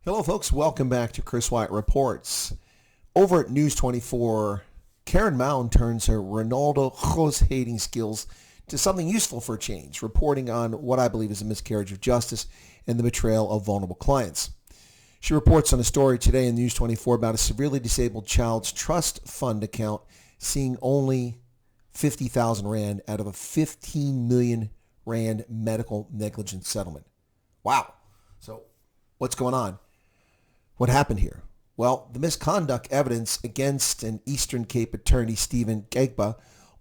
Hello, folks. Welcome back to Chris Wyatt Reports. Over at News 24, Karen Mound turns her Ronaldo Jose-hating skills to something useful for a change, reporting on what I believe is a miscarriage of justice and the betrayal of vulnerable clients. She reports on a story today in News 24 about a severely disabled child's trust fund account seeing only 50,000 Rand out of a 15 million Rand medical negligence settlement. Wow. So what's going on? What happened here? Well, the misconduct evidence against an Eastern Cape attorney, Stephen Gegba,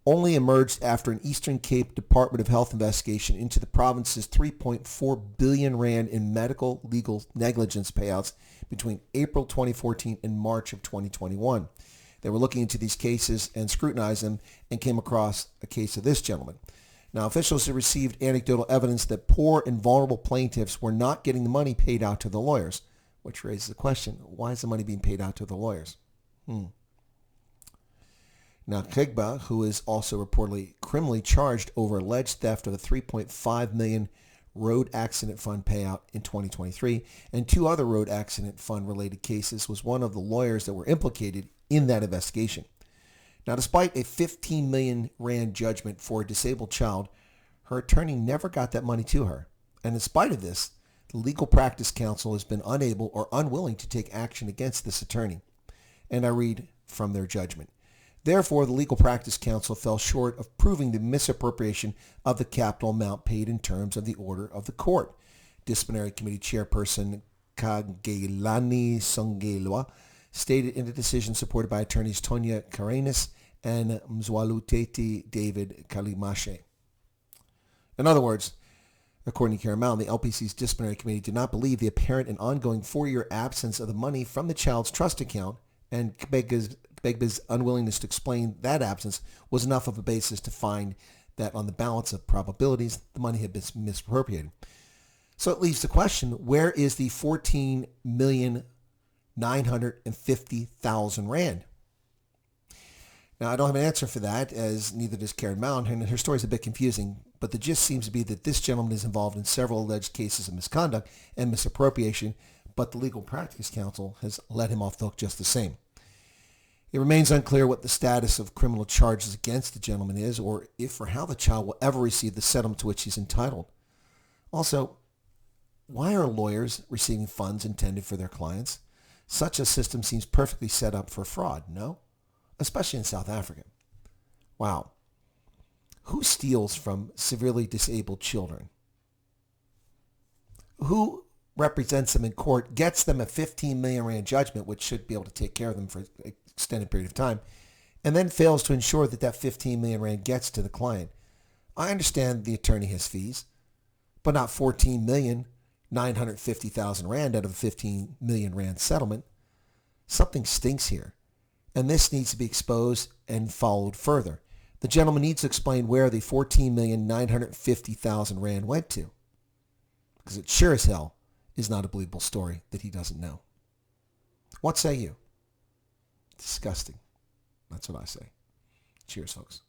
only emerged after an Eastern Cape Department of Health investigation into the province's 3.4 billion Rand in medical legal negligence payouts between April 2014 and March of 2021. They were looking into these cases and scrutinized them and came across a case of this gentleman. Now, officials have received anecdotal evidence that poor and vulnerable plaintiffs were not getting the money paid out to the lawyers, which raises the question, why is the money being paid out to the lawyers? Now, Gegba, who is also reportedly criminally charged over alleged theft of a 3.5 million road accident fund payout in 2023 and two other road accident fund related cases, was one of the lawyers that were implicated in that investigation. Now, despite a 15 million Rand judgment for a disabled child, her attorney never got that money to her. And in spite of this, the Legal Practice Council has been unable or unwilling to take action against this attorney. And I read from their judgment. Therefore, the Legal Practice Council fell short of proving the misappropriation of the capital amount paid in terms of the order of the court. Disciplinary Committee Chairperson Kagelani Songelwa stated in a decision supported by attorneys Tonya Karenis and Mzwaluteti David Kalimashe. In other words, according to Karen Mound, the LPC's disciplinary committee did not believe the apparent and ongoing 4-year absence of the money from the child's trust account and Begba's unwillingness to explain that absence was enough of a basis to find that on the balance of probabilities, the money had been misappropriated. So it leaves the question, where is the 14,950,000 Rand? Now, I don't have an answer for that, as neither does Karen Mound, and her story is a bit confusing, but the gist seems to be that this gentleman is involved in several alleged cases of misconduct and misappropriation, but the Legal Practice Council has let him off the hook just the same. It remains unclear what the status of criminal charges against the gentleman is, or if or how the child will ever receive the settlement to which he's entitled. Also, why are lawyers receiving funds intended for their clients? Such a system seems perfectly set up for fraud, no? Especially in South Africa. Wow. Who steals from severely disabled children? Who represents them in court, gets them a 15 million Rand judgment, which should be able to take care of them for an extended period of time, and then fails to ensure that that 15 million Rand gets to the client? I understand the attorney has fees, but not 14,950,000 Rand out of a 15 million Rand settlement. Something stinks here, and this needs to be exposed and followed further. The gentleman needs to explain where the 14,950,000 Rand went to, because it sure as hell is not a believable story that he doesn't know. What say you? Disgusting. That's what I say. Cheers, folks.